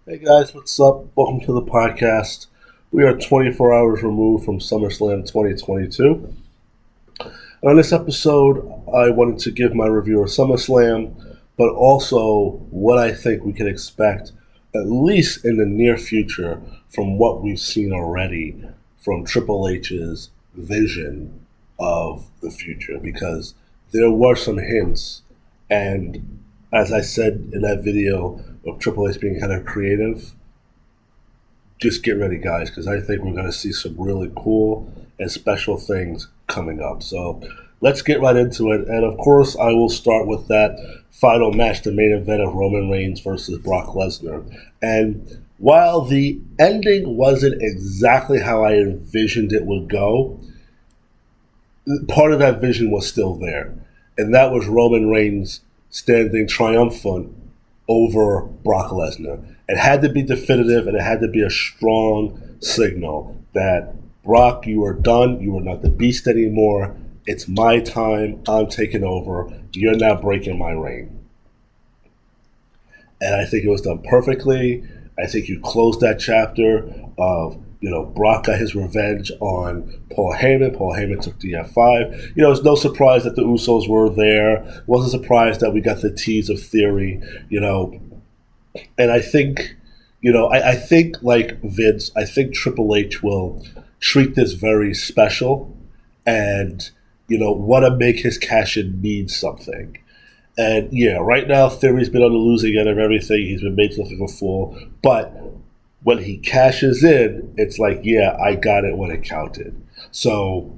Hey guys, what's up? Welcome to the podcast. We are 24 hours removed from Summerslan 2022. And on this episode, I wanted to give my review of SummerSlam, but also what I think we can expect, at least in the near future, from what we've seen already from Triple H's vision of the future. Because there were some hints, and as I said in that video of Triple H being kind of creative, just get ready, guys, because I think we're going to see some really cool and special things coming up. So let's get right into it. And of course, I will start with that final match, the main event of Roman Reigns versus Brock Lesnar. And while the ending wasn't exactly how I envisioned it would go, part of that vision was still there. And that was Roman Reigns standing triumphant over Brock Lesnar. It had to be definitive and it had to be a strong signal that Brock, you are done. You are not the beast anymore. It's my time. I'm taking over. You're now breaking my reign. And I think it was done perfectly. I think you closed that chapter of, Brock got his revenge on Paul Heyman. Paul Heyman took the F5. It's no surprise that the Usos were there. It wasn't surprised that we got the tease of Theory, and I think, I think like Vince, I think Triple H will treat this very special and, want to make his cash in mean something. And yeah, right now Theory's been on the losing end of everything. He's been made to look like a fool. But when he cashes in, it's like, yeah, I got it when it counted. So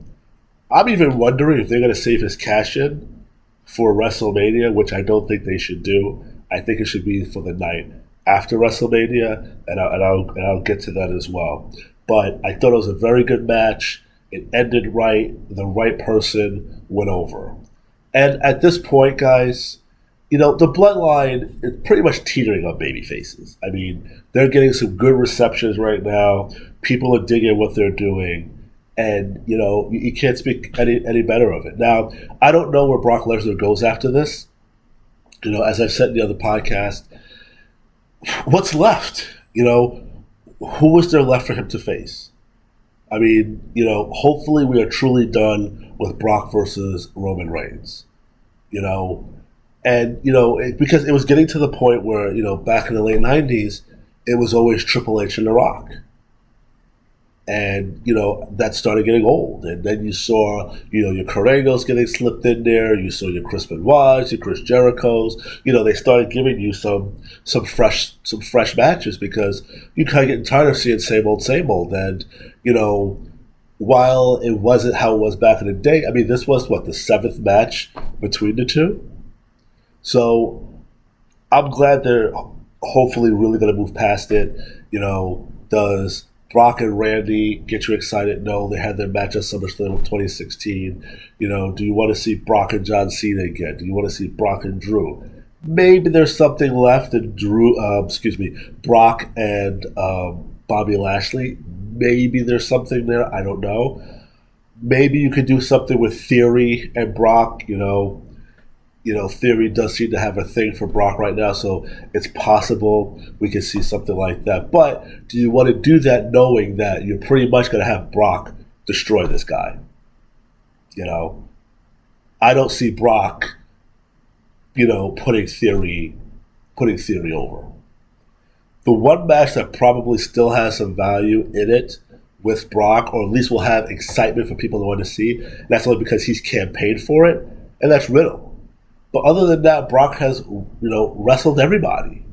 I'm even wondering if they're going to save his cash in for WrestleMania, which I don't think they should do. I think it should be for the night after WrestleMania, and I'll get to that as well. But I thought it was a very good match. It ended right. The right person went over. And at this point, guys, the bloodline is pretty much teetering on baby faces. I mean, they're getting some good receptions right now. People are digging what they're doing. And, you can't speak any better of it. Now, I don't know where Brock Lesnar goes after this. As I've said in the other podcast, what's left? Who is there left for him to face? I mean, hopefully we are truly done with Brock versus Roman Reigns. And because it was getting to the point where back in the late '90s, it was always Triple H and The Rock, and that started getting old. And then you saw your Kurt Angles getting slipped in there. You saw your Chris Benoit's, your Chris Jericho's. They started giving you some fresh matches because you kind of getting tired of seeing same old. And while it wasn't how it was back in the day, I mean, this was the seventh match between the two. So I'm glad they're hopefully really going to move past it. Does Brock and Randy get you excited? No, they had their match at SummerSlam 2016. Do you want to see Brock and John Cena again? Do you want to see Brock and Drew? Maybe there's something left in Brock and Bobby Lashley. Maybe there's something there. I don't know. Maybe you could do something with Theory and Brock. Theory does seem to have a thing for Brock right now, so it's possible we could see something like that. But do you want to do that knowing that you're pretty much going to have Brock destroy this guy? I don't see Brock, putting Theory over. The one match that probably still has some value in it with Brock, or at least will have excitement for people to want to see, that's only because he's campaigned for it, and that's Riddle. But other than that, Brock has, wrestled everybody.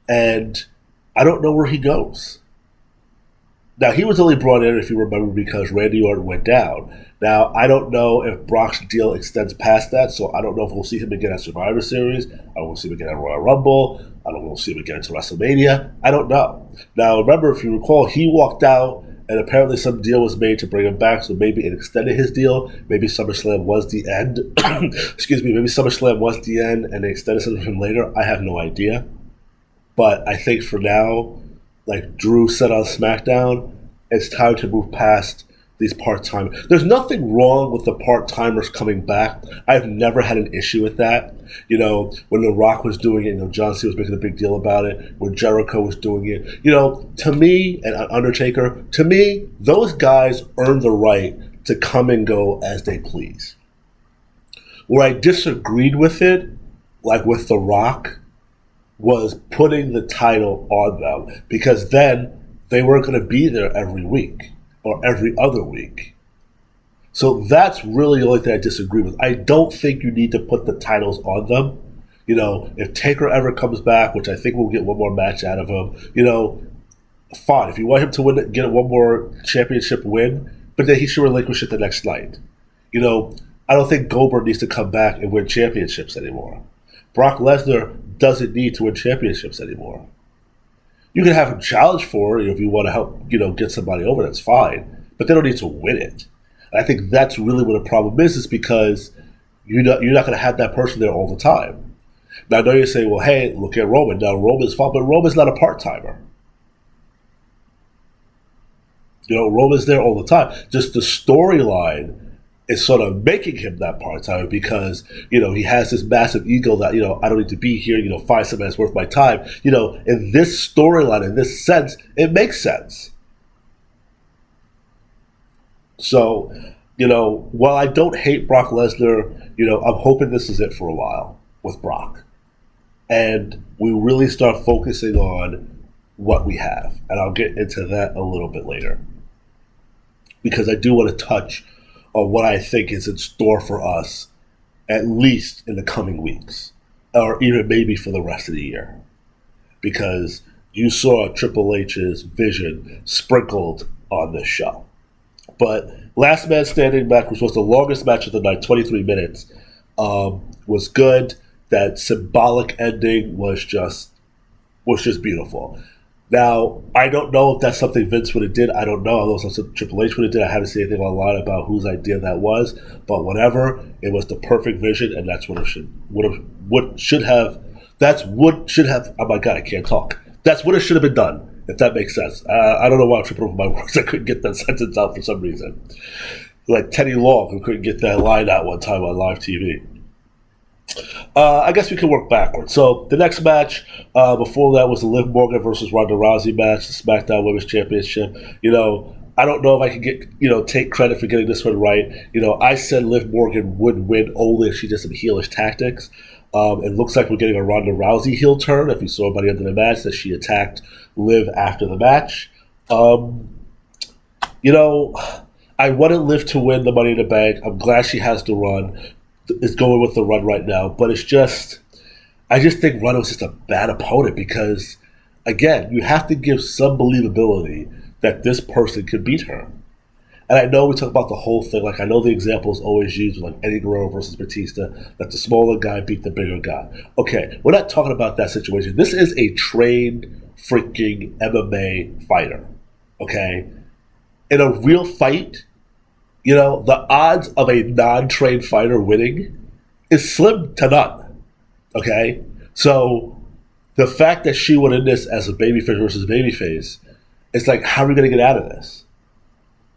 And I don't know where he goes. Now, he was only brought in, if you remember, because Randy Orton went down. Now, I don't know if Brock's deal extends past that, so I don't know if we'll see him again at Survivor Series. I don't want to see him again at Royal Rumble. I don't want to see him again at WrestleMania. I don't know. Now, remember, if you recall, he walked out, and apparently some deal was made to bring him back, so maybe it extended his deal. Maybe SummerSlam was the end. Excuse me, maybe SummerSlam was the end, and they extended something from later. I have no idea. But I think for now, like Drew said on SmackDown, it's time to move past these part-time. There's nothing wrong with the part-timers coming back. I've never had an issue with that. When The Rock was doing it, John Cena was making a big deal about it. When Jericho was doing it, to me, and Undertaker, to me, those guys earn the right to come and go as they please. Where I disagreed with it, like with The Rock, was putting the title on them, because then they weren't going to be there every week or every other week. So that's really the only thing I disagree with. I don't think you need to put the titles on them. If Taker ever comes back, which I think we'll get one more match out of him, fine. If you want him to win, get one more championship win, but then he should relinquish it the next night. I don't think Goldberg needs to come back and win championships anymore. Brock Lesnar doesn't need to win championships anymore. You can have him challenge for it if you want to help, get somebody over. That's fine, but they don't need to win it. And I think that's really what the problem is because you're not going to have that person there all the time. Now, I know you say, well, hey, look at Roman. Now, Roman's fine, but Roman's not a part-timer. Roman's there all the time. Just the storyline is sort of making him that part-timer because, he has this massive ego that, I don't need to be here, find somebody that's worth my time. In this storyline, in this sense, it makes sense. So, while I don't hate Brock Lesnar, I'm hoping this is it for a while with Brock. And we really start focusing on what we have. And I'll get into that a little bit later. Because I do want to touch on what I think is in store for us, at least in the coming weeks, or even maybe for the rest of the year. Because you saw Triple H's vision sprinkled on this show. But Last Man Standing match, which was the longest match of the night, 23 minutes, was good. That symbolic ending was just beautiful. Now, I don't know if that's something Vince would have did. I don't know. I don't know if that's something Triple H would have did. I haven't seen anything online about whose idea that was. But whatever, it was the perfect vision, and that's what it should have. Oh my God, I can't talk. That's what it should have been done, if that makes sense. I don't know why I'm tripping over my words. I couldn't get that sentence out for some reason. Like Teddy Long, who couldn't get that line out one time on live TV. I guess we can work backwards. So the next match before that was the Liv Morgan versus Ronda Rousey match, the SmackDown Women's Championship. I don't know if I can get take credit for getting this one right. I said Liv Morgan would win only if she did some heelish tactics. It looks like we're getting a Ronda Rousey heel turn. If you saw by the end of the match that she attacked Liv after the match. I wanted Liv to win the Money in the Bank. I'm glad she has the run. Is going with the run right now, but it's just, I just think Ronda was just a bad opponent because, again, you have to give some believability that this person could beat her. And I know we talk about the whole thing, like I know the example is always used with like Eddie Guerrero versus Batista, that the smaller guy beat the bigger guy. Okay, we're not talking about that situation. This is a trained freaking MMA fighter, okay? In a real fight, the odds of a non-trained fighter winning is slim to none, okay? So the fact that she went in this as a babyface versus babyface, it's like, how are we going to get out of this?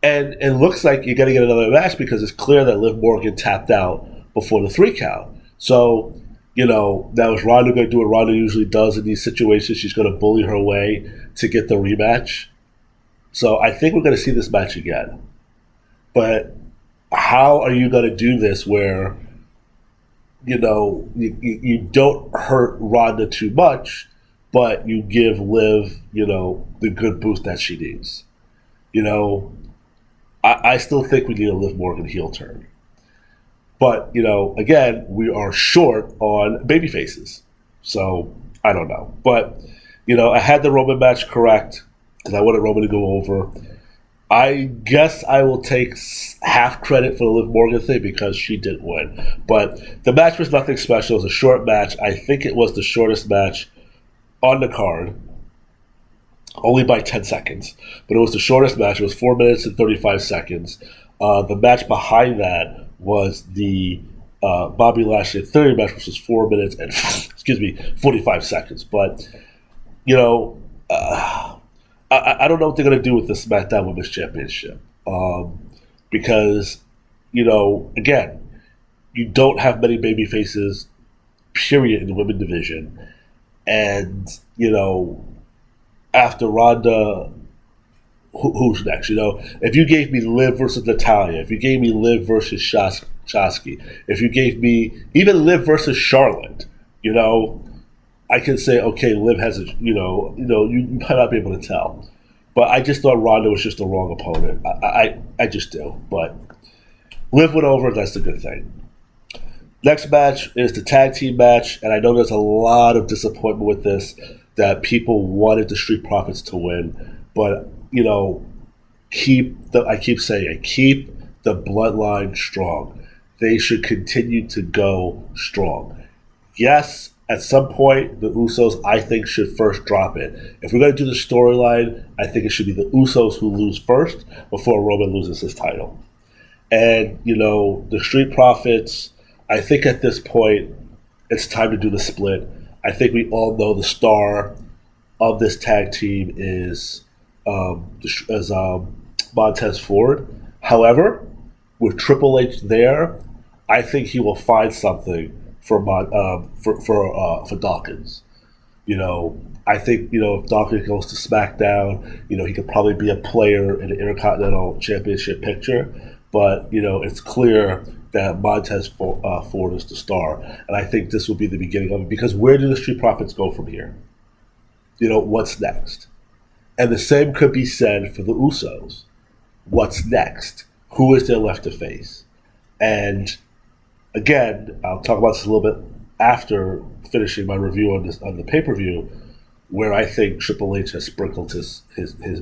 And it looks like you're going to get another match because it's clear that Liv Morgan tapped out before the 3 count. So, now is Ronda going to do what Ronda usually does in these situations? She's going to bully her way to get the rematch. So I think we're going to see this match again. But how are you going to do this where, you don't hurt Ronda too much, but you give Liv, the good boost that she needs? I still think we need a Liv Morgan heel turn. But, again, we are short on baby faces. So, I don't know. But, I had the Roman match correct because I wanted Roman to go over. I guess I will take half credit for the Liv Morgan thing because she did win. But the match was nothing special. It was a short match. I think it was the shortest match on the card, only by 10 seconds. But it was the shortest match. It was 4 minutes and 35 seconds. The match behind that was the Bobby Lashley Theory match, which was 4 minutes and 45 seconds. But, I don't know what they're going to do with the SmackDown Women's Championship. because, again, you don't have many baby faces, period, in the women's division. And, after Ronda, who's next? If you gave me Liv versus Natalia, if you gave me Liv versus Shasky, if you gave me even Liv versus Charlotte, I can say, okay, Liv has you might not be able to tell. But I just thought Ronda was just the wrong opponent. I just do. But Liv went over, that's the good thing. Next match is the tag team match, and I know there's a lot of disappointment with this, that people wanted the Street Profits to win. But, keep the bloodline strong. They should continue to go strong. Yes, at some point, the Usos, I think, should first drop it. If we're going to do the storyline, I think it should be the Usos who lose first before Roman loses his title. And, the Street Profits, I think at this point, it's time to do the split. I think we all know the star of this tag team is Montez Ford. However, with Triple H there, I think he will find something for Dawkins. I think if Dawkins goes to SmackDown, he could probably be a player in the Intercontinental Championship picture. But it's clear that Montez Ford is the star, and I think this will be the beginning of it. Because where do the Street Profits go from here? What's next? And the same could be said for the Usos. What's next? Who is there left to face? And again, I'll talk about this a little bit after finishing my review on the pay-per-view, where I think Triple H has sprinkled his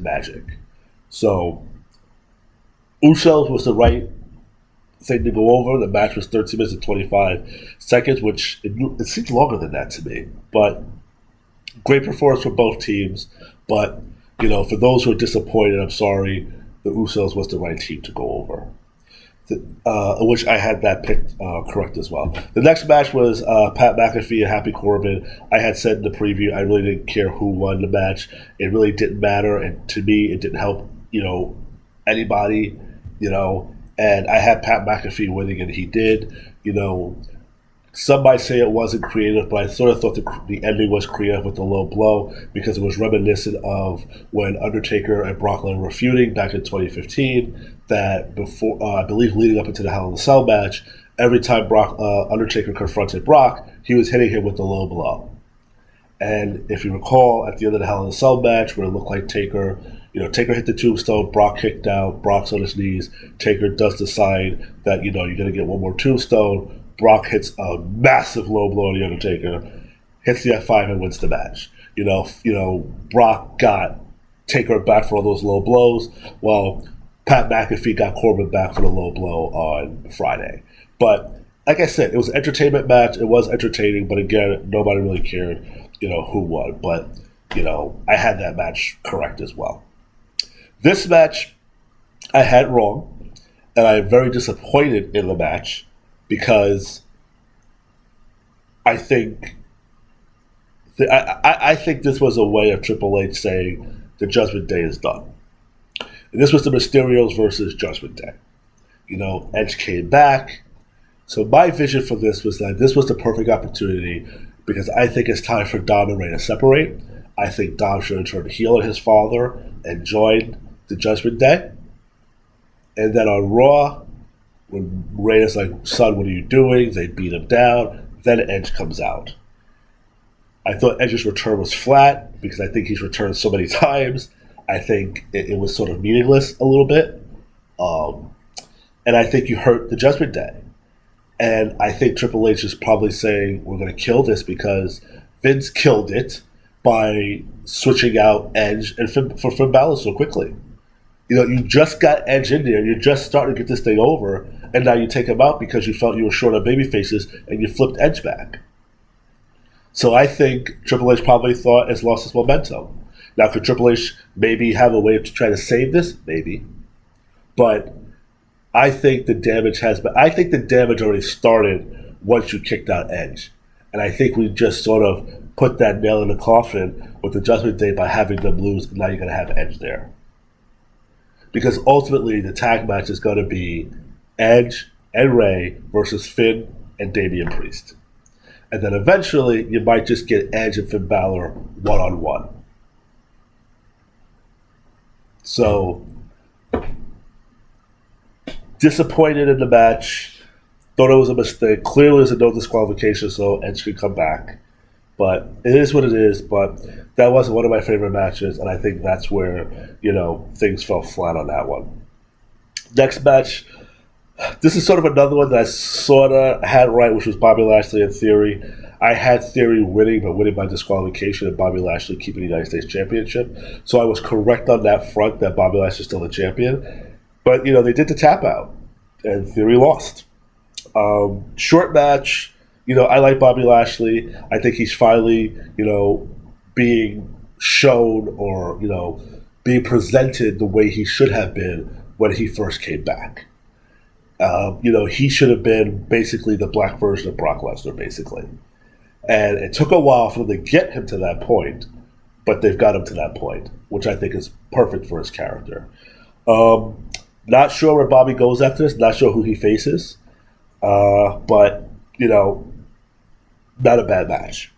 magic. So Usos was the right thing to go over. The match was 13 minutes and 25 seconds, which it seems longer than that to me. But great performance for both teams. But, for those who are disappointed, I'm sorry, the Usos was the right team to go over. Which I had that picked correct as well. The next match was Pat McAfee and Happy Corbin. I had said in the preview I really didn't care who won the match. It really didn't matter, and to me it didn't help anybody. And I had Pat McAfee winning, and he did. Some might say it wasn't creative, but I sort of thought the ending was creative with the low blow, because it was reminiscent of when Undertaker and Brock Lesnar were feuding back in 2015. That before, I believe, leading up into the Hell in a Cell match, every time Undertaker confronted Brock, he was hitting him with the low blow. And if you recall, at the end of the Hell in a Cell match, where it looked like Taker hit the tombstone, Brock kicked out, Brock's on his knees, Taker does the sign that, you're going to get one more tombstone, Brock hits a massive low blow on the Undertaker, hits the F5 and wins the match. Brock got Taker back for all those low blows, while Pat McAfee got Corbin back for the low blow on Friday. But like I said, it was an entertainment match. It was entertaining, but again, nobody really cared, who won. But, I had that match correct as well. This match, I had wrong, and I am very disappointed in the match, because I think I think this was a way of Triple H saying the Judgment Day is done. And this was the Mysterios versus Judgment Day. Edge came back. So my vision for this was that this was the perfect opportunity, because I think it's time for Dom and Rey to separate. I think Dom should have turned heel on his father and joined the Judgment Day. And then on Raw, when Rey is like, son, what are you doing? They beat him down. Then Edge comes out. I thought Edge's return was flat, because I think he's returned so many times. I think it was sort of meaningless a little bit. And I think you hurt the Judgment Day. And I think Triple H is probably saying, we're going to kill this, because Vince killed it by switching out Edge and for Finn Balor so quickly. You just got Edge in there. You're just starting to get this thing over, and now you take him out because you felt you were short on baby faces, and you flipped Edge back. So I think Triple H probably thought it's lost its momentum. Now, could Triple H maybe have a way to try to save this? Maybe. But I think the damage already started once you kicked out Edge. And I think we just sort of put that nail in the coffin with the Judgment Day by having them lose, and now you're going to have Edge there. because ultimately the tag match is going to be Edge and Ray versus Finn and Damian Priest. And then eventually you might just get Edge and Finn Balor one-on-one. So, disappointed in the match. Thought it was a mistake. Clearly there's a no disqualification, so Edge could come back. But it is what it is. But that wasn't one of my favorite matches, and I think that's where, things fell flat on that one. Next match, this is sort of another one that I sort of had right, which was Bobby Lashley and Theory. I had Theory winning, but winning by disqualification, and Bobby Lashley keeping the United States Championship. So I was correct on that front, that Bobby Lashley is still the champion. But, they did the tap out, and Theory lost. Short match. I like Bobby Lashley. I think he's finally, being shown or, being presented the way he should have been when he first came back. He should have been basically the black version of Brock Lesnar, basically. And it took a while for them to get him to that point, but they've got him to that point, which I think is perfect for his character. Not sure where Bobby goes after this. Not sure who he faces. But, not a bad match.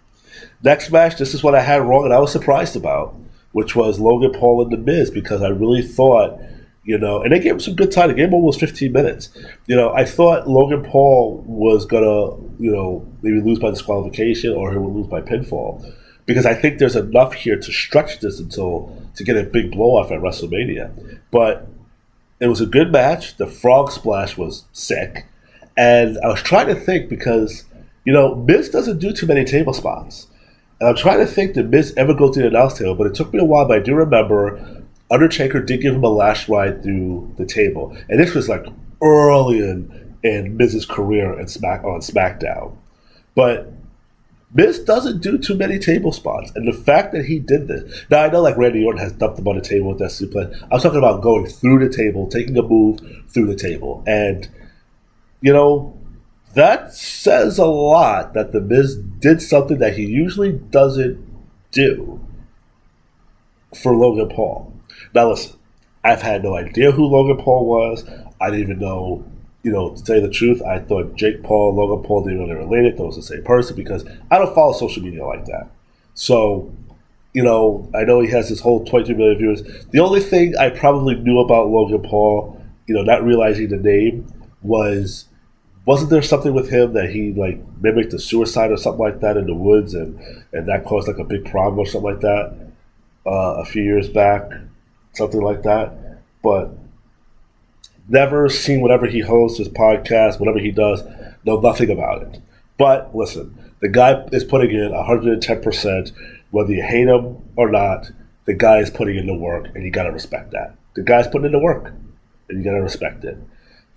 Next match, this is what I had wrong and I was surprised about, which was Logan Paul and The Miz, because I really thought, and they gave him some good time. The game almost 15 minutes. I thought Logan Paul was going to, maybe lose by disqualification or he would lose by pinfall, because I think there's enough here to stretch this to get a big blow-off at WrestleMania. But it was a good match. The frog splash was sick. And I was trying to think because, Miz doesn't do too many table spots. And I'm trying to think, did Miz ever go to the announce table? But it took me a while, but I do remember Undertaker did give him a last ride through the table. And this was like early in Miz's career on SmackDown. But Miz doesn't do too many table spots. And the fact that he did this. Now, I know like Randy Orton has dumped him on the table with that suplex. I was talking about going through the table, taking a move through the table. And that says a lot that The Miz did something that he usually doesn't do for Logan Paul. Now, listen, I've had no idea who Logan Paul was. I didn't even know, to tell you the truth, I thought Jake Paul and Logan Paul didn't really relate. Thought it was the same person because I don't follow social media like that. So, I know he has this whole 22 million viewers. The only thing I probably knew about Logan Paul, not realizing the name, wasn't there something with him that he like mimicked a suicide or something like that in the woods and that caused like a big problem or something like that a few years back, something like that. But never seen whatever he hosts, his podcast, whatever he does, know nothing about it. But listen, the guy is putting in 110%, whether you hate him or not. The guy is putting in the work, and you gotta respect that. The guy's putting in the work, and you gotta respect it.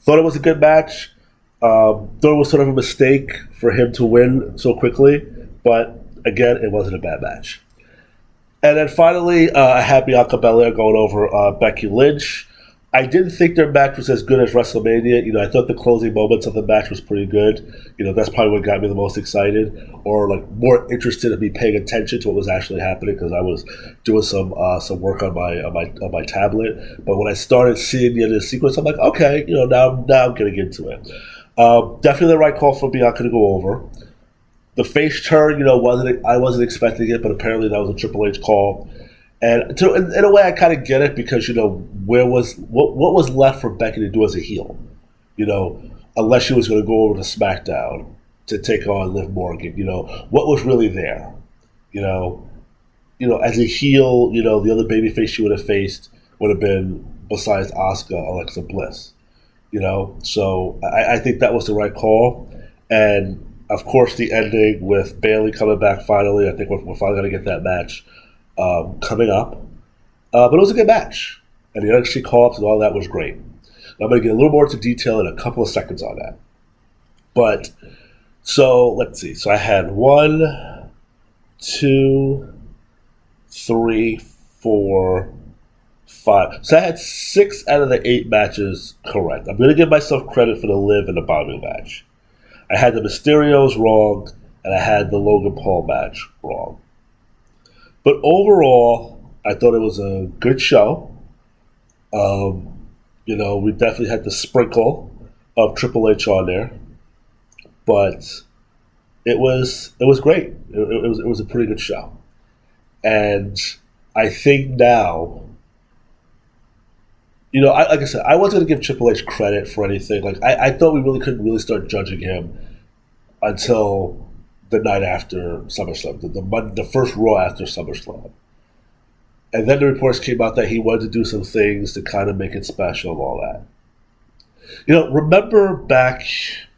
Thought it was a good match. Thought it was sort of a mistake for him to win so quickly, but again, it wasn't a bad match. And then finally, I had Bianca Belair going over Becky Lynch. I didn't think their match was as good as WrestleMania. I thought the closing moments of the match was pretty good. That's probably what got me the most excited, or like more interested in me paying attention to what was actually happening because I was doing some work on my tablet. But when I started seeing the end of the sequence, I'm like, okay, now I'm getting into it. Definitely the right call for Bianca to go over. The face turn, I wasn't expecting it, but apparently that was a Triple H call. And in a way, I kind of get it because what was left for Becky to do as a heel, unless she was going to go over to SmackDown to take on Liv Morgan, what was really there, as a heel, the other babyface she would have faced would have been besides Asuka, Alexa Bliss. So I think that was the right call. And, of course, the ending with Bayley coming back finally. I think we're finally going to get that match coming up. But it was a good match. And the NXT call-ups and all that was great. Now, I'm going to get a little more into detail in a couple of seconds on that. But, so, let's see. So I had 1, 2, 3, 4, 5. So I had 6 out of the 8 matches correct. I'm going to give myself credit for the Liv and the Bobby match. I had the Mysterios wrong, and I had the Logan Paul match wrong. But overall, I thought it was a good show. We definitely had the sprinkle of Triple H on there, but it was great. It was a pretty good show, and I think now, like I said, I wasn't going to give Triple H credit for anything. Like I thought we really couldn't really start judging him until the night after SummerSlam, the first Raw after SummerSlam. And then the reports came out that he wanted to do some things to kind of make it special and all that. Remember back,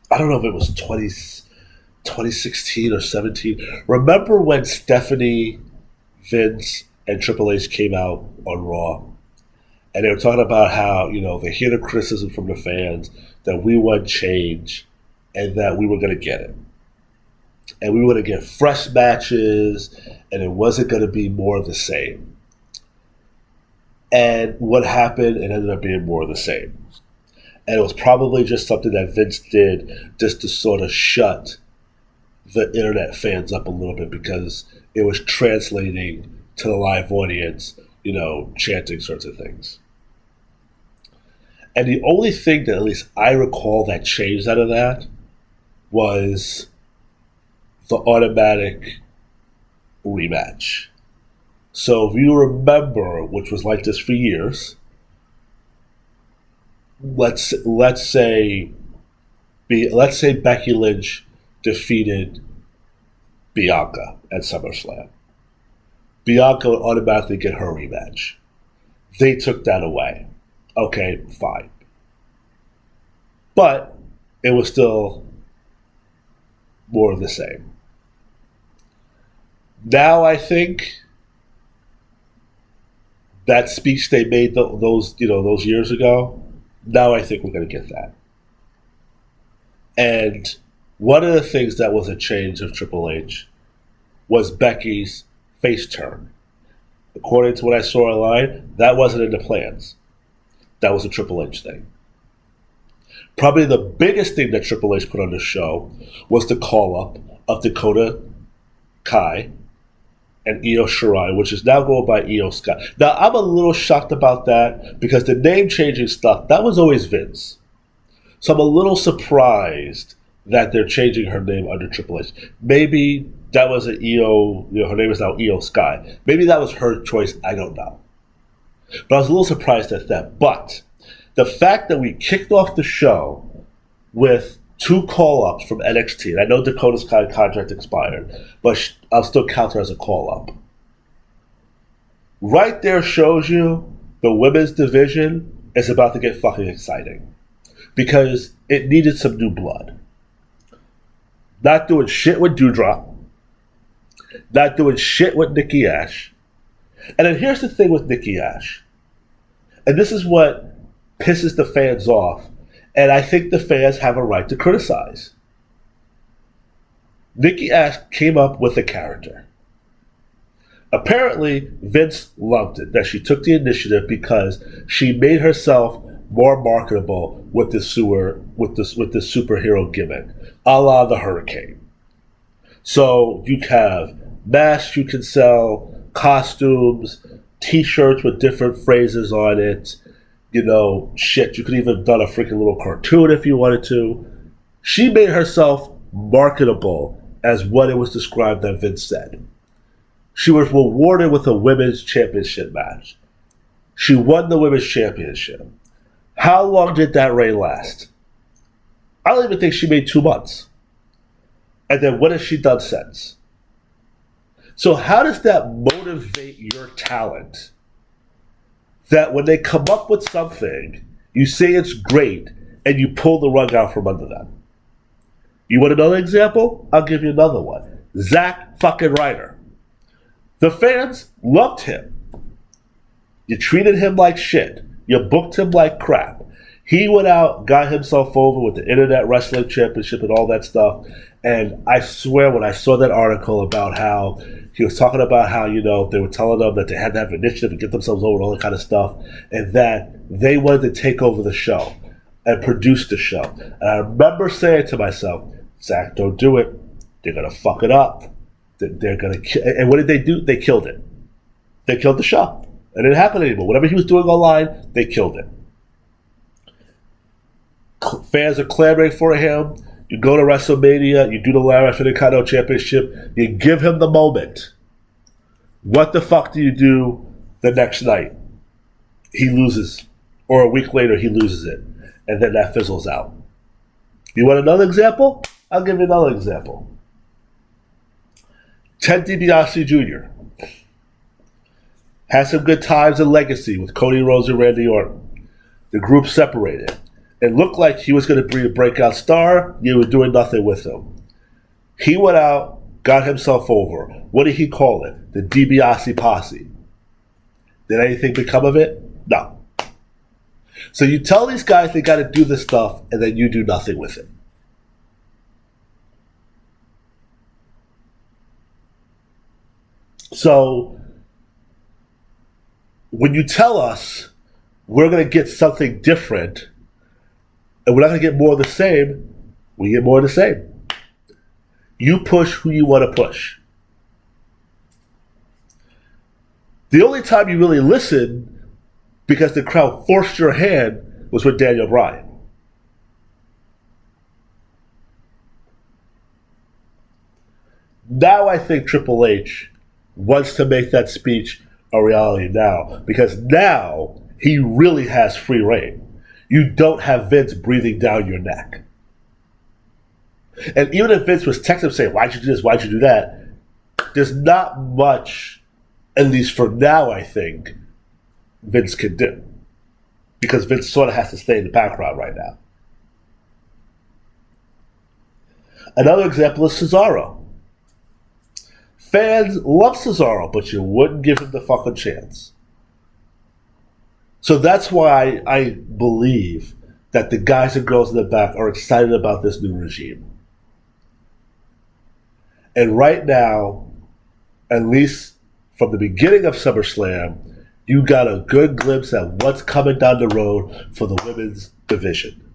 I don't know if it was 2016 or 17. Remember when Stephanie, Vince, and Triple H came out on Raw? And they were talking about how, they hear the criticism from the fans that we want change and that we were going to get it. And we were going to get fresh matches and it wasn't going to be more of the same. And what happened, it ended up being more of the same. And it was probably just something that Vince did just to sort of shut the internet fans up a little bit because it was translating to the live audience, chanting sorts of things. And the only thing that at least I recall that changed out of that was the automatic rematch. So if you remember, which was like this for years, let's say Becky Lynch defeated Bianca at SummerSlam. Bianca would automatically get her rematch. They took that away. Okay, fine. But it was still more of the same. Now I think that speech they made those years ago, now I think we're going to get that. And one of the things that was a change of Triple H was Becky's face turn. According to what I saw online, that wasn't in the plans. That was a Triple H thing. Probably the biggest thing that Triple H put on the show was the call-up of Dakota Kai and Io Shirai, which is now going by Io Sky. Now, I'm a little shocked about that because the name-changing stuff, that was always Vince. So I'm a little surprised that they're changing her name under Triple H. Maybe that was an Io, her name is now Io Sky. Maybe that was her choice, I don't know. But I was a little surprised at that. But the fact that we kicked off the show with 2 call-ups from NXT, and I know Dakota's contract expired, but I'll still count her as a call-up. Right there shows you the women's division is about to get fucking exciting. Because it needed some new blood. Not doing shit with Doudrop. Not doing shit with Nikki Ash. And then here's the thing with Nikki Ash. And this is what pisses the fans off. And I think the fans have a right to criticize. Nikki Ash came up with a character. Apparently, Vince loved it, that she took the initiative because she made herself more marketable with the superhero gimmick, a la the Hurricane. So you have masks you can sell, costumes, T-shirts with different phrases on it. Shit, you could even have done a freaking little cartoon if you wanted to. She made herself marketable as what it was described that Vince said. She was rewarded with a women's championship match. She won the women's championship. How long did that reign last? I don't even think she made 2 months. And then what has she done since? So how does that motivate your talent? That when they come up with something, you say it's great, and you pull the rug out from under them. You want another example? I'll give you another one. Zack fucking Ryder. The fans loved him. You treated him like shit. You booked him like crap. He went out, got himself over with the Internet Wrestling Championship and all that stuff. And I swear when I saw that article about how he was talking about how, they were telling them that they had to have initiative to get themselves over and all that kind of stuff, and that they wanted to take over the show and produce the show. And I remember saying to myself, Zach, don't do it. They're going to fuck it up. They're going to and what did they do? They killed it. They killed the show. It didn't happen anymore. Whatever he was doing online, they killed it. Fans are clamoring for him. You go to WrestleMania, you do the Larry Intercontinental Championship, you give him the moment. What the fuck do you do the next night? He loses. Or a week later, he loses it. And then that fizzles out. You want another example? I'll give you another example. Ted DiBiase Jr. had some good times in Legacy with Cody Rhodes and Randy Orton. The group separated. It looked like he was going to be a breakout star. You were doing nothing with him. He went out, got himself over. What did he call it? The DiBiase Posse. Did anything become of it? No. So you tell these guys they got to do this stuff, and then you do nothing with it. So when you tell us we're going to get something different, and we're not going to get more of the same, we get more of the same. You push who you want to push. The only time you really listened because the crowd forced your hand was with Daniel Bryan. Now I think Triple H wants to make that speech a reality now, because now he really has free reign. You don't have Vince breathing down your neck. And even if Vince was texting him saying, why'd you do this, why'd you do that, there's not much, at least for now, I think, Vince can do. Because Vince sort of has to stay in the background right now. Another example is Cesaro. Fans love Cesaro, but you wouldn't give him the fucking chance. So that's why I believe that the guys and girls in the back are excited about this new regime. And right now, at least from the beginning of SummerSlam, you got a good glimpse at what's coming down the road for the women's division.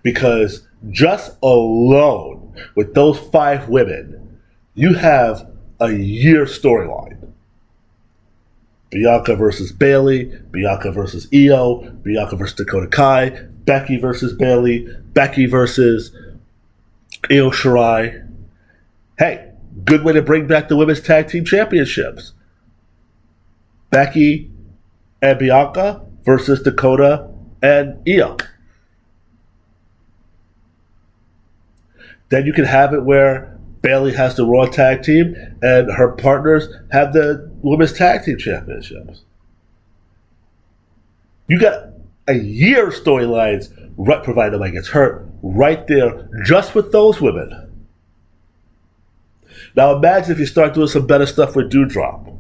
Because just alone with those 5 women, you have a year storyline. Bianca versus Bayley, Bianca versus Io, Bianca versus Dakota Kai, Becky versus Bayley, Becky versus Io Shirai. Hey, good way to bring back the women's tag team championships. Becky and Bianca versus Dakota and Io. Then you can have it where Bayley has the Raw tag team and her partners have the women's tag team championships. You got a year of storylines, right, provided nobody gets hurt, right there just with those women. Now imagine if you start doing some better stuff with Doudrop.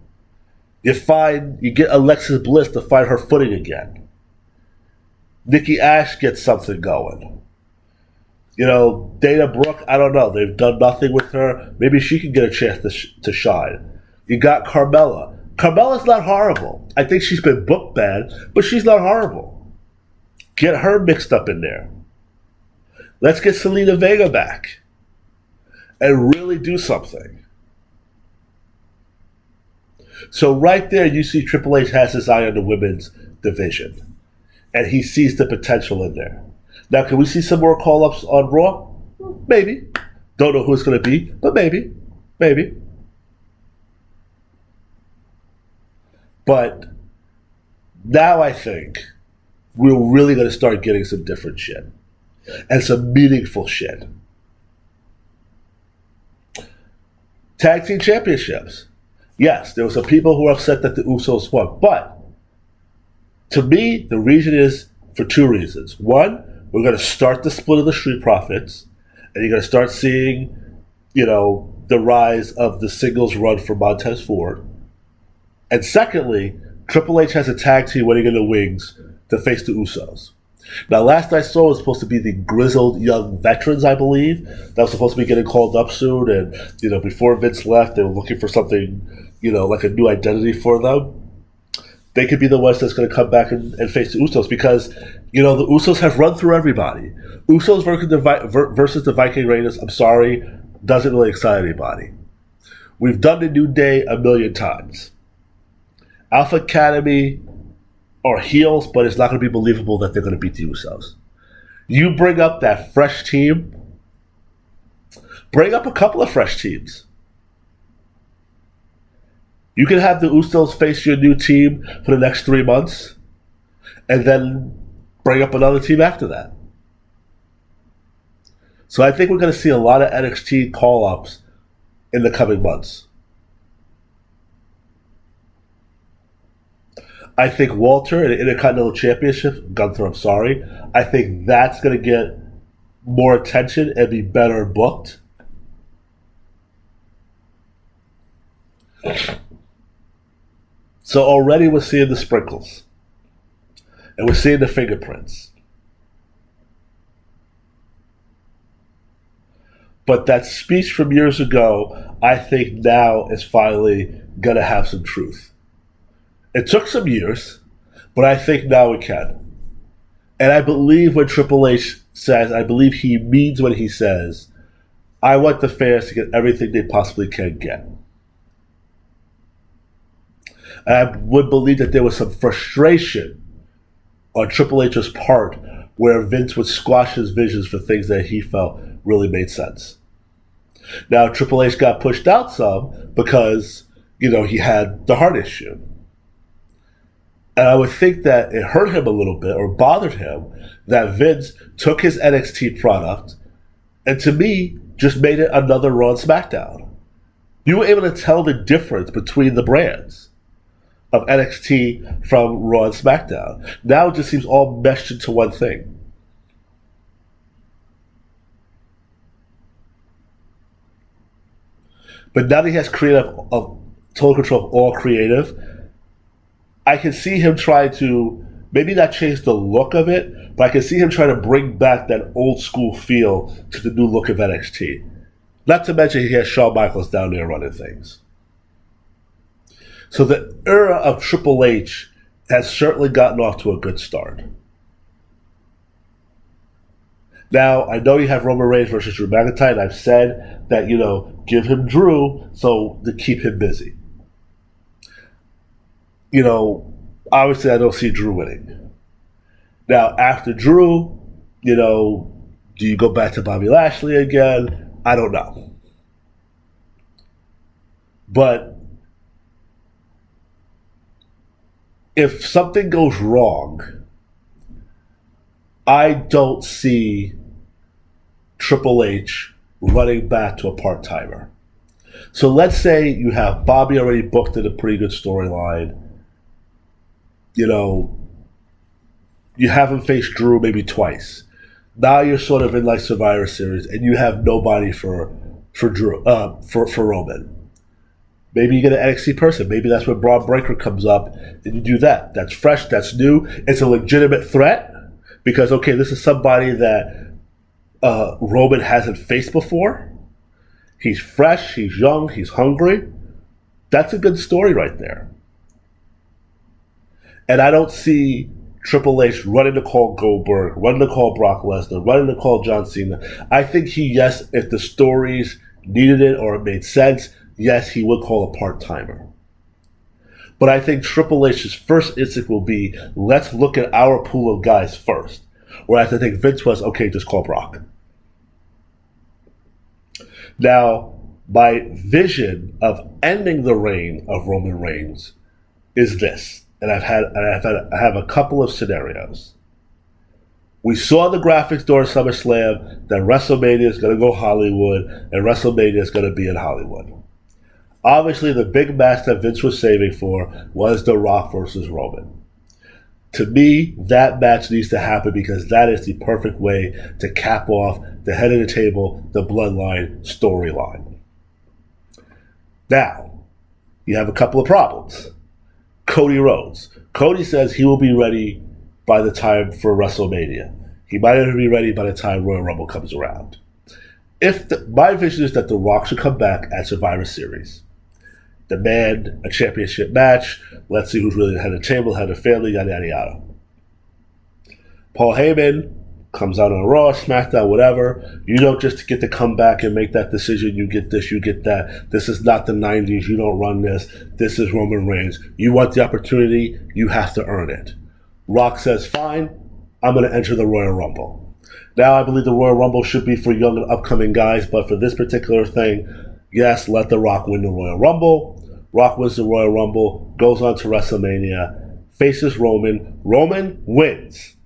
You get Alexis Bliss to find her footing again. Nikki Ash gets something going. You know, Dana Brooke, I don't know. They've done nothing with her. Maybe she can get a chance to shine. You got Carmella. Carmella's not horrible. I think she's been booked bad, but she's not horrible. Get her mixed up in there. Let's get Selena Vega back and really do something. So right there, you see Triple H has his eye on the women's division, and he sees the potential in there. Now, can we see some more call-ups on Raw? Maybe. Don't know who it's going to be, but maybe. Maybe. But now I think we're really going to start getting some different shit. And some meaningful shit. Tag team championships. Yes, there were some people who were upset that the Usos won. But to me, the reason is for 2 reasons. One, we're going to start the split of the Street Profits, and you're going to start seeing, the rise of the singles run for Montez Ford. And secondly, Triple H has a tag team winning in the wings to face the Usos. Now, last I saw was supposed to be the grizzled young veterans, I believe. That was supposed to be getting called up soon, and, before Vince left, they were looking for something, like a new identity for them. They could be the ones that's going to come back and face the Usos because, the Usos have run through everybody. Usos versus the Viking Raiders, I'm sorry, doesn't really excite anybody. We've done the New Day a million times. Alpha Academy are heels, but it's not going to be believable that they're going to beat the Usos. You bring up that fresh team, bring up a couple of fresh teams. You can have the Usos face your new team for the next 3 months, and then bring up another team after that. So I think we're going to see a lot of NXT call-ups in the coming months. I think Walter in the Intercontinental Championship, Gunther, I'm sorry, I think that's going to get more attention and be better booked. So already we're seeing the sprinkles. And we're seeing the fingerprints. But that speech from years ago, I think now is finally going to have some truth. It took some years, but I think now we can. And I believe when Triple H says, I believe he means when he says, I want the fans to get everything they possibly can get. And I would believe that there was some frustration on Triple H's part where Vince would squash his visions for things that he felt really made sense. Now, Triple H got pushed out some because, he had the heart issue. And I would think that it hurt him a little bit or bothered him that Vince took his NXT product and, to me, just made it another Raw and SmackDown. You were able to tell the difference between the brands of NXT from Raw and SmackDown. Now it just seems all meshed into one thing. But now that he has total control of all creative, I can see him try to maybe not change the look of it, but I can see him trying to bring back that old school feel to the new look of NXT. Not to mention he has Shawn Michaels down there running things. So the era of Triple H has certainly gotten off to a good start. Now, I know you have Roman Reigns versus Drew McIntyre, and I've said that, give him Drew to keep him busy. Obviously I don't see Drew winning. Now, after Drew, do you go back to Bobby Lashley again? I don't know. But if something goes wrong, I don't see Triple H running back to a part-timer. So let's say you have Bobby already booked in a pretty good storyline. You have him face Drew maybe twice. Now you're sort of in like Survivor Series, and you have nobody for Drew for Roman. Maybe you get an NXT person. Maybe that's when Braun Breaker comes up, and you do that. That's fresh. That's new. It's a legitimate threat because this is somebody that Roman hasn't faced before. He's fresh. He's young. He's hungry. That's a good story right there. And I don't see Triple H running to call Goldberg, running to call Brock Lesnar, running to call John Cena. I think if the stories needed it or it made sense, yes, he would call a part-timer. But I think Triple H's first instinct will be, let's look at our pool of guys first. Whereas I think Vince was, okay, just call Brock. Now, my vision of ending the reign of Roman Reigns is this. And I have a couple of scenarios. We saw the graphics during SummerSlam that WrestleMania is going to go Hollywood and WrestleMania is going to be in Hollywood. Obviously, the big match that Vince was saving for was The Rock versus Roman. To me, that match needs to happen because that is the perfect way to cap off the head of the table, the bloodline storyline. Now, you have a couple of problems. Cody Rhodes. Cody says he will be ready by the time for WrestleMania. He might even be ready by the time Royal Rumble comes around. My vision is that The Rock should come back at Survivor Series. Demand a championship match. Let's see who's really the head of the table, head of the family, yada, yada, yada. Paul Heyman comes out on Raw, SmackDown, whatever. You don't just get to come back and make that decision. You get this, you get that. This is not the 90s. You don't run this. This is Roman Reigns. You want the opportunity, you have to earn it. Rock says, fine, I'm going to enter the Royal Rumble. Now, I believe the Royal Rumble should be for young and upcoming guys, but for this particular thing, yes, let The Rock win the Royal Rumble. Rock wins the Royal Rumble, goes on to WrestleMania, faces Roman. Roman wins.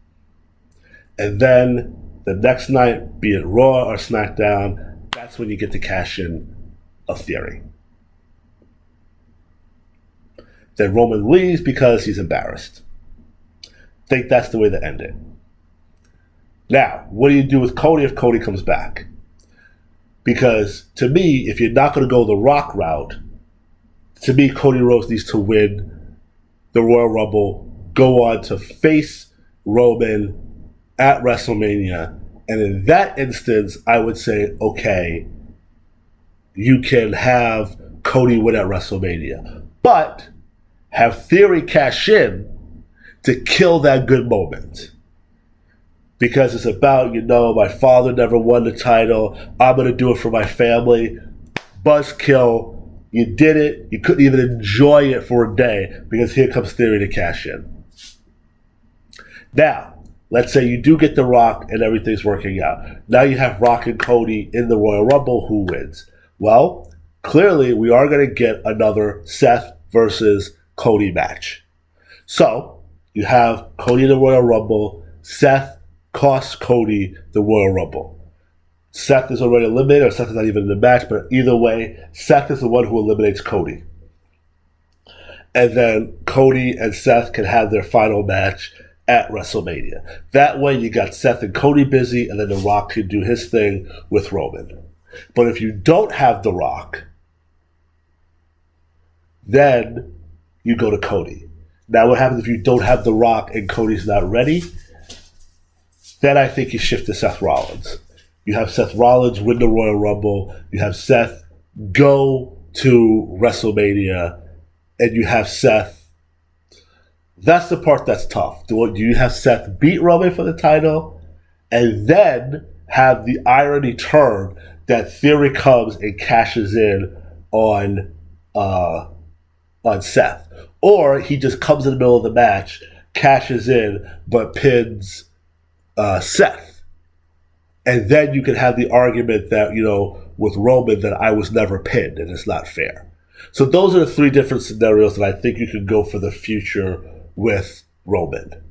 And then the next night, be it Raw or SmackDown, that's when you get to cash in a Theory. Then Roman leaves because he's embarrassed. Think that's the way to end it. Now, what do you do with Cody if Cody comes back? Because to me, if you're not going to go the Rock route, to me, Cody Rhodes needs to win the Royal Rumble, go on to face Roman at WrestleMania, and in that instance, I would say, okay, you can have Cody win at WrestleMania, but have Theory cash in to kill that good moment. Because it's about, my father never won the title, I'm going to do it for my family, buzzkill, you did it, you couldn't even enjoy it for a day, because here comes Theory to cash in. Now, let's say you do get The Rock and everything's working out. Now you have Rock and Cody in the Royal Rumble. Who wins? Well, clearly we are going to get another Seth versus Cody match. So you have Cody in the Royal Rumble. Seth costs Cody the Royal Rumble. Seth is already eliminated, or Seth is not even in the match, but either way, Seth is the one who eliminates Cody. And then Cody and Seth can have their final match at WrestleMania. That way you got Seth and Cody busy, and then The Rock can do his thing with Roman. But if you don't have The Rock, then you go to Cody. Now what happens if you don't have The Rock and Cody's not ready? Then I think you shift to Seth Rollins. You have Seth Rollins win the Royal Rumble. You have Seth go to WrestleMania, and you have Seth. That's the part that's tough. Do you have Seth beat Roman for the title, and then have the irony turn that Theory comes and cashes in on Seth, or he just comes in the middle of the match, cashes in, but pins Seth, and then you can have the argument that with Roman that I was never pinned and it's not fair. So those are the three different scenarios that I think you could go for the future with Roman.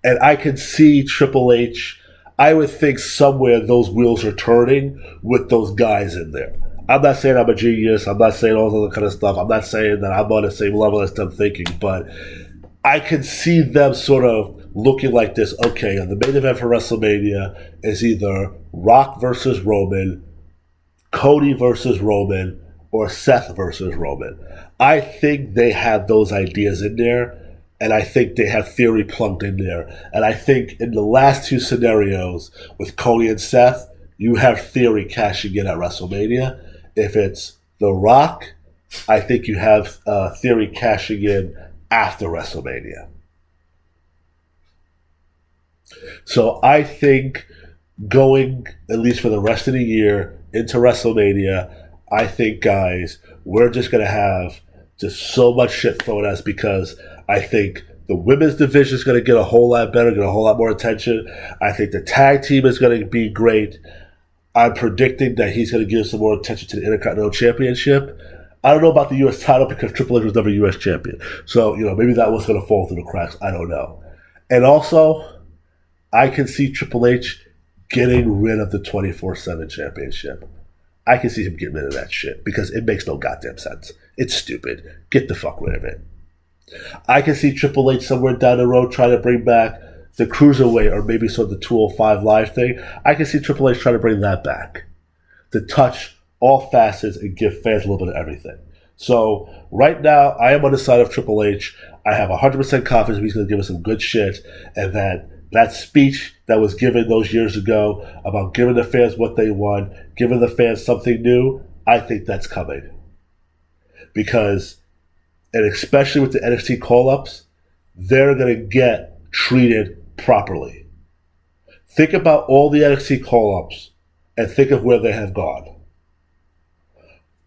And I can see Triple H, I would think somewhere those wheels are turning with those guys in there. I'm not saying I'm a genius, I'm not saying all this other kind of stuff, I'm not saying that I'm on the same level as them thinking, but I can see them sort of looking like this. Okay, the main event for WrestleMania is either Rock versus Roman, Cody versus Roman, or Seth versus Roman. I think they have those ideas in there, and I think they have Theory plugged in there. And I think in the last two scenarios with Cody and Seth, you have Theory cashing in at WrestleMania. If it's The Rock, I think you have Theory cashing in after WrestleMania. So I think going, at least for the rest of the year, into WrestleMania, I think, guys, we're just going to have just so much shit thrown at us, because I think the women's division is going to get a whole lot better, get a whole lot more attention. I think the tag team is going to be great. I'm predicting that he's going to give some more attention to the Intercontinental Championship. I don't know about the U.S. title, because Triple H was never U.S. champion. So, maybe that was going to fall through the cracks. I don't know. And also, I can see Triple H getting rid of the 24/7 championship. I can see him getting rid of that shit, because it makes no goddamn sense. It's stupid. Get the fuck rid of it. I can see Triple H somewhere down the road trying to bring back the Cruiserweight, or maybe sort of the 205 Live thing. I can see Triple H trying to bring that back, to touch all facets and give fans a little bit of everything. So right now, I am on the side of Triple H. I have 100% confidence he's going to give us some good shit, and that speech that was given those years ago about giving the fans what they want, giving the fans something new, I think that's coming. Because, and especially with the NXT call-ups, they're going to get treated properly. Think about all the NXT call-ups and think of where they have gone.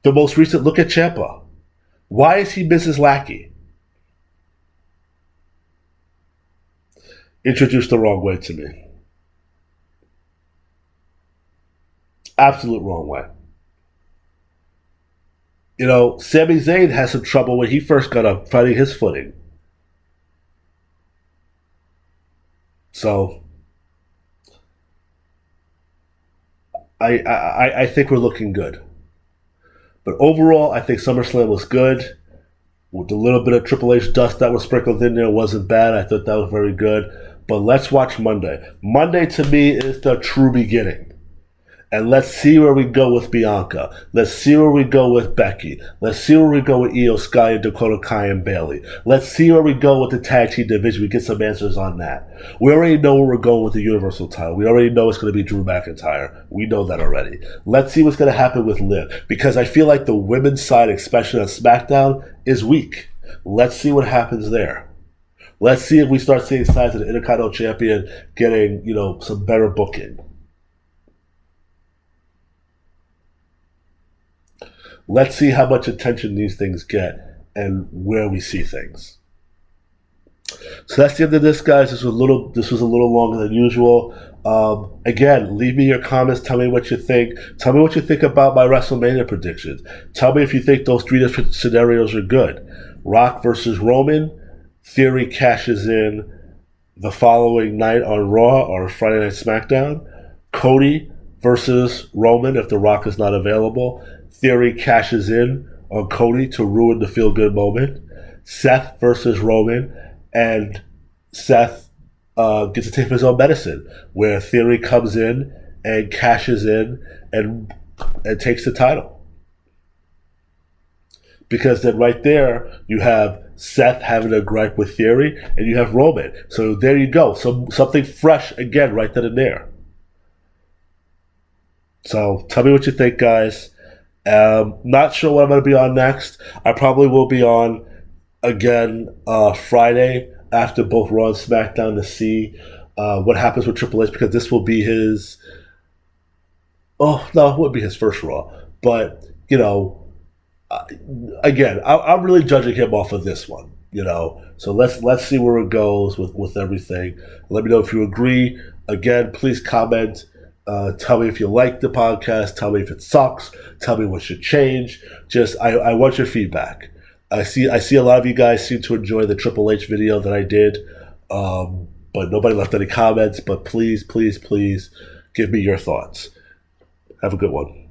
The most recent, look at Ciampa. Why is he Mrs. Lackey? Introduced the wrong way to me. Absolute wrong way. You know, Sami Zayn had some trouble when he first got up finding his footing. So I think we're looking good. But overall, I think SummerSlam was good. With a little bit of Triple H dust that was sprinkled in there, wasn't bad. I thought that was very good. But let's watch Monday. Monday, to me, is the true beginning. And let's see where we go with Bianca. Let's see where we go with Becky. Let's see where we go with Io Sky and Dakota Kai and Bayley. Let's see where we go with the tag team division. We get some answers on that. We already know where we're going with the Universal title. We already know it's going to be Drew McIntyre. We know that already. Let's see what's going to happen with Liv. Because I feel like the women's side, especially on SmackDown, is weak. Let's see what happens there. Let's see if we start seeing signs of the Intercontinental Champion getting, some better booking. Let's see how much attention these things get and where we see things. So that's the end of this, guys. This was a little longer than usual. Again, leave me your comments. Tell me what you think. Tell me what you think about my WrestleMania predictions. Tell me if you think those three different scenarios are good. Rock versus Roman. Theory cashes in the following night on Raw or Friday Night SmackDown. Cody versus Roman if The Rock is not available. Theory cashes in on Cody to ruin the feel-good moment. Seth versus Roman, and Seth gets to take his own medicine, where Theory comes in and cashes in and takes the title. Because then right there, you have Seth having a gripe with Theory, and you have Roman. So there you go. Something fresh, again, right then and there. So tell me what you think, guys. Not sure what I'm going to be on next. I probably will be on again Friday after both Raw and SmackDown to see what happens with Triple H, because this will be his. Oh no, it wouldn't be his first Raw, but again, I'm really judging him off of this one. So let's see where it goes with everything. Let me know if you agree. Again, please comment. Tell me if you like the podcast. Tell me if it sucks. Tell me what should change. I want your feedback. I see a lot of you guys seem to enjoy the Triple H video that I did, but nobody left any comments. But please, please, please give me your thoughts. Have a good one.